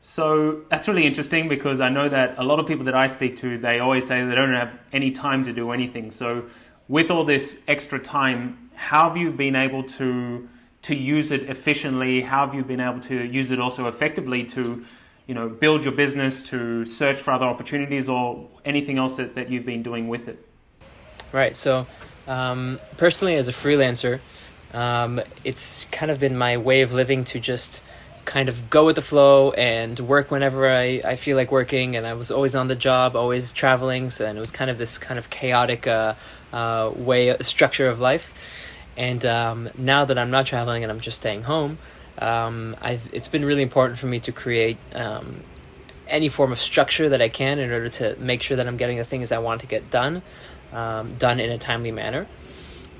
So that's really interesting because I know that a lot of people that I speak to, they always say they don't have any time to do anything. So with all this extra time, how have you been able to use it efficiently? How have you been able to use it also effectively to, build your business, to search for other opportunities or anything else that you've been doing with it? Right. So personally, as a freelancer, it's kind of been my way of living to just kind of go with the flow and work whenever I feel like working. And I was always on the job, always traveling. So, and it was kind of this kind of chaotic structure of life. And now that I'm not traveling and I'm just staying home, it's been really important for me to create any form of structure that I can in order to make sure that I'm getting the things I want to get done in a timely manner.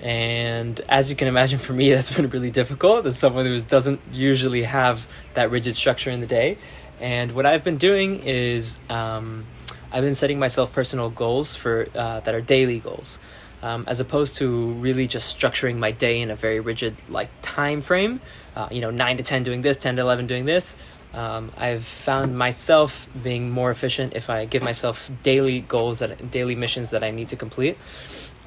And as you can imagine, for me, that's been really difficult as someone who doesn't usually have that rigid structure in the day. And what I've been doing is I've been setting myself personal goals for that are daily goals, as opposed to really just structuring my day in a very rigid time frame. 9 to 10 doing this, 10 to 11 doing this. I've found myself being more efficient if I give myself daily goals, daily missions that I need to complete.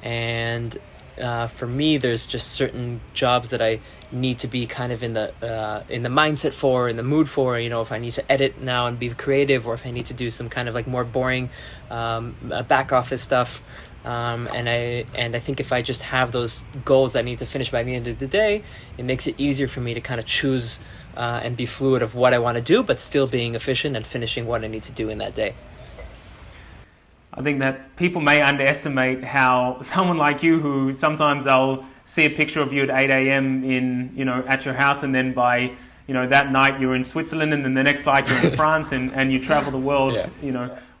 And for me, there's just certain jobs that I need to be kind of in the mindset for, in the mood for. If I need to edit now and be creative, or if I need to do some kind of more boring back office stuff. And I think if I just have those goals I need to finish by the end of the day, it makes it easier for me to kind of choose and be fluid of what I want to do, but still being efficient and finishing what I need to do in that day. I think that people may underestimate how someone like you, who sometimes I'll see a picture of you at 8 a.m. at your house, and then by, that night you're in Switzerland, and then the next night you're in France, and you travel the world,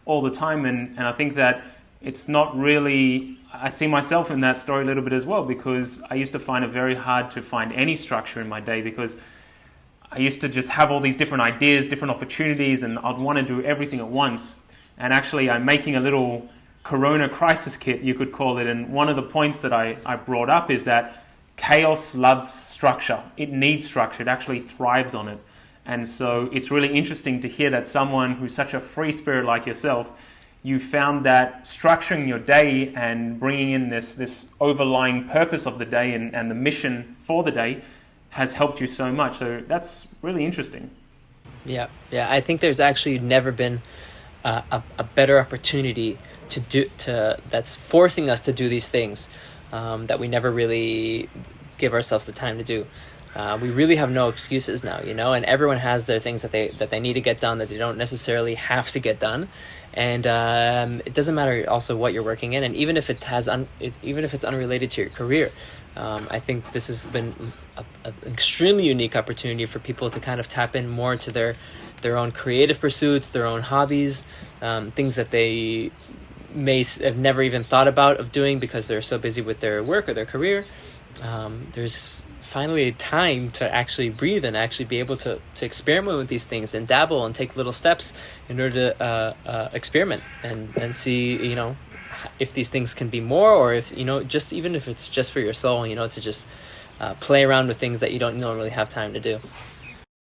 all the time. And I think that it's not really, I see myself in that story a little bit as well, because I used to find it very hard to find any structure in my day, because I used to just have all these different ideas, different opportunities, and I'd want to do everything at once. And actually, I'm making a little Corona crisis kit, you could call it. And one of the points that I brought up is that chaos loves structure. It needs structure. It actually thrives on it. And so it's really interesting to hear that someone who's such a free spirit like yourself, you found that structuring your day and bringing in this overlying purpose of the day and the mission for the day has helped you so much. So that's really interesting. Yeah. I think there's actually never been a better opportunity that's forcing us to do these things that we never really give ourselves the time to do. We really have no excuses now, and everyone has their things that they need to get done that they don't necessarily have to get done. And it doesn't matter also what you're working in, and even if it's unrelated to your career. I think this has been an extremely unique opportunity for people to kind of tap in more to their own creative pursuits, their own hobbies, things that they may have never even thought about of doing because they're so busy with their work or their career. There's finally time to actually breathe and actually be able to experiment with these things and dabble and take little steps in order to experiment and see, if these things can be more, or if, just even if it's just for your soul, to just play around with things that you don't normally have time to do.